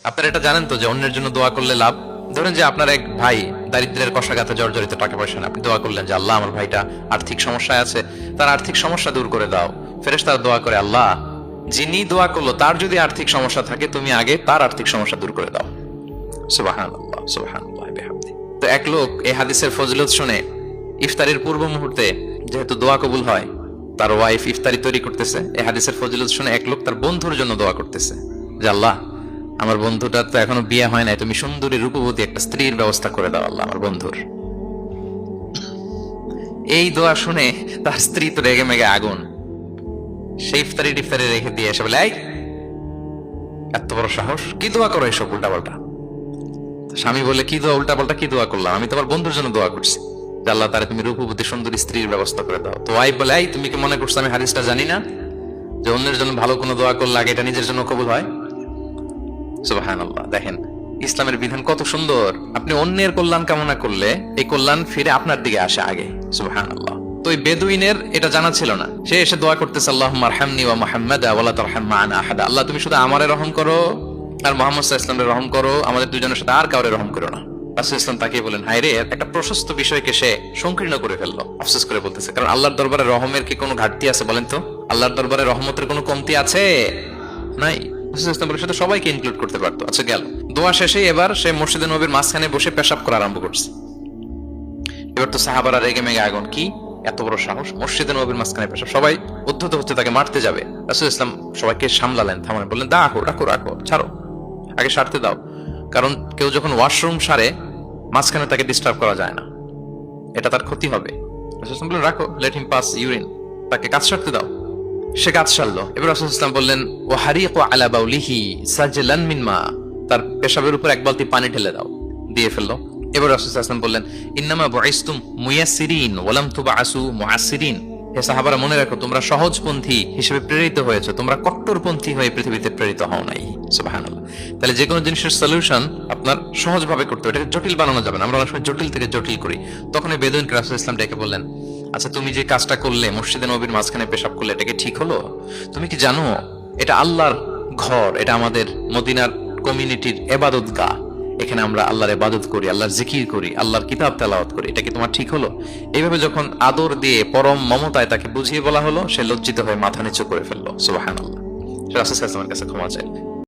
আপনারা এটা জানেন তো যে অন্যের জন্য দোয়া করলে লাভ? ধরেন যে আপনার এক ভাই দারিদ্র্যের কষাঘাতে জর্জরিত, টাকা পয়সা না, আপনি দোয়া করলেন যে আল্লাহ আমার ভাইটা আর্থিক সমস্যায় আছে, তার আর্থিক সমস্যা দূর করে দাও। ফেরেশতারা দোয়া করে, আল্লাহ যিনি দোয়া করলো তার যদি আর্থিক সমস্যা থাকে তুমি আগে তার আর্থিক সমস্যা দূর করে দাও। সুবহানাল্লাহ সুবহানাল্লাহ বিহামদি। তো এক লোক এই হাদিসের ফজিলত শুনে ইফতারির পূর্ব মুহূর্তে, যেহেতু দোয়া কবুল হয়, তার ওয়াইফ ইফতারি তৈরি করতেছে, এই হাদিসের ফজিলত শুনে এক লোক তার বন্ধুর জন্য দোয়া করতেছে যে আল্লাহ আমার বন্ধুটার তো এখনো বিয়ে হয় নাই, তুমি সুন্দরী রূপবতী একটা স্ত্রীর ব্যবস্থা করে দাও আল্লাহ আমার বন্ধুর। এই দোয়া শুনে তার স্ত্রী তো রেগে মেগে আগুন, সেই ইফতারি টিফতারি রেখে দিয়ে এসে বলে, এই এত বড় সাহস, কি দোয়া করো এসব উল্টাপাল্টা? স্বামী বলে, কি দোয়া উল্টাপাল্টা, কি দোয়া করলাম? আমি তোমার বন্ধুর জন্য দোয়া করছি যে আল্লাহ তারে তুমি রূপবতী সুন্দরী স্ত্রীর ব্যবস্থা করে দাও। তো ওয়াইফ বলে, এই তুমি কি মনে করছো আমি হাদিসটা জানি না যে অন্যের জন্য ভালো কোনো দোয়া করলে আগে এটা নিজের জন্য কবুল হয়? সুবহানাল্লাহ। দেখেন ইসলামের বিধান কত সুন্দর। আপনি অন্যের কল্যাণ কামনা করলে এই কল্যাণ ফিরে আপনার দিকে আসে আগে। সুবহানাল্লাহ। তো এই বেদুইনের এটা জানা ছিল না, সে এসে দোয়া করতেছে, আল্লাহুম্মা আরহামনি ওয়া মুহাম্মাদা ওয়া লা তারহাম মা'আনা আহাদা। আল্লাহ তুমি শুধু আমারে রহম করো আর মুহাম্মদ সাল্লাল্লাহু আলাইহি ওয়াসাল্লামের রহম করো, আমাদের দুজনের সাথে আর কাউরে রহম করো না। রাসূল ইসলাম তাকে বলেন, হায় রে, একটা প্রশস্ত বিষয়কে সে সংকীর্ণ করে ফেললো। আফসোস করে বলতেছে, কারণ আল্লাহর দরবারে রহমের কি কোনো ঘাটতি আছে বলেন তো? আল্লাহর দরবারে রহমতের কোনো কমতি আছে? নাই। সাথে সবাইকে ইনক্লুড করতে পারতো। আচ্ছা গেল, দোয়া শেষে এবার সে মসজিদে নবীর মাঝখানে বসে পেশাব করা আরম্ভ করছে। এবার তো সাহাবারা রেগে মেগে আগুন, কি এত বড় সাহস, মসজিদে নবীর মাঝখানে পেশাব! সবাই উদ্ধত হচ্ছে, তাকে মারতে যাবে। রাসূল ইসলাম সবাইকে সামলালেন, থামালেন, বললেন, রাখো রাখো রাখো, ছাড়ো, আগে সারতে দাও। কারণ কেউ যখন ওয়াশরুম সারে মাঝখানে তাকে ডিস্টার্ব করা যায় না, এটা তার ক্ষতি হবে। রাসূল ইসলাম বললেন, রাখো, লেট হিম পাস ইউরিন, তাকে কাজ সারতে দাও। সে কাজ সারলো। এবার রাসূল ইসলাম বললেন, ও হারিকু আলা বাউলিহি সাজলান মিন মা, তার পেশাবের উপর এক বালতি পানি ঢেলে দাও, দিয়ে ফেললো। এবার রাসূল ইসলাম বললেন, ইন্নামা বুইসতুম মুয়াসসিরিন ওয়া লাম তুবআসু মুআসসিরিন। হে সাহাবারা, মনে রাখো তোমরা সহজপন্থী হিসেবে প্রেরিত হয়েছে, তোমরা কট্টরপন্থী হয়ে পৃথিবীতে প্রেরিত হও নাই। সুবহানাল্লাহ। তাহলে যে কোনো জিনিসের সলিউশন আপনার সহজভাবে করতে হবে, এটাকে জটিল বানানো যাবে না। আমরা অনেক সময় জটিল থেকে জটিল করি। তখন এই বেদুইন রাসূল ইসলাম ডেকে বললেন, আচ্ছা তুমি যে কাজটা করলে, মসজিদে নবীর মাঝখানে পেশাব করলে, এটা কি ঠিক হলো? তুমি কি জানো এটা আল্লাহর ঘর, এটা আমাদের মদিনার কমিউনিটির ইবাদতগাহ, এখানে আমরা আল্লাহর ইবাদত করি, আল্লাহর জিকির করি, আল্লাহর কিতাব তেলাওয়াত করি, এটা কি তোমার ঠিক হলো? এইভাবে যখন আদর দিয়ে পরম মমতায় তাকে বুঝিয়ে বলা হলো, সে লজ্জিত হয়ে মাথা নিচু করে ফেললো। সুবহানাল্লাহ। সে রাসূল সাল্লাল্লাহু আলাইহি ওয়াসাল্লামের কাছে ক্ষমা চায়।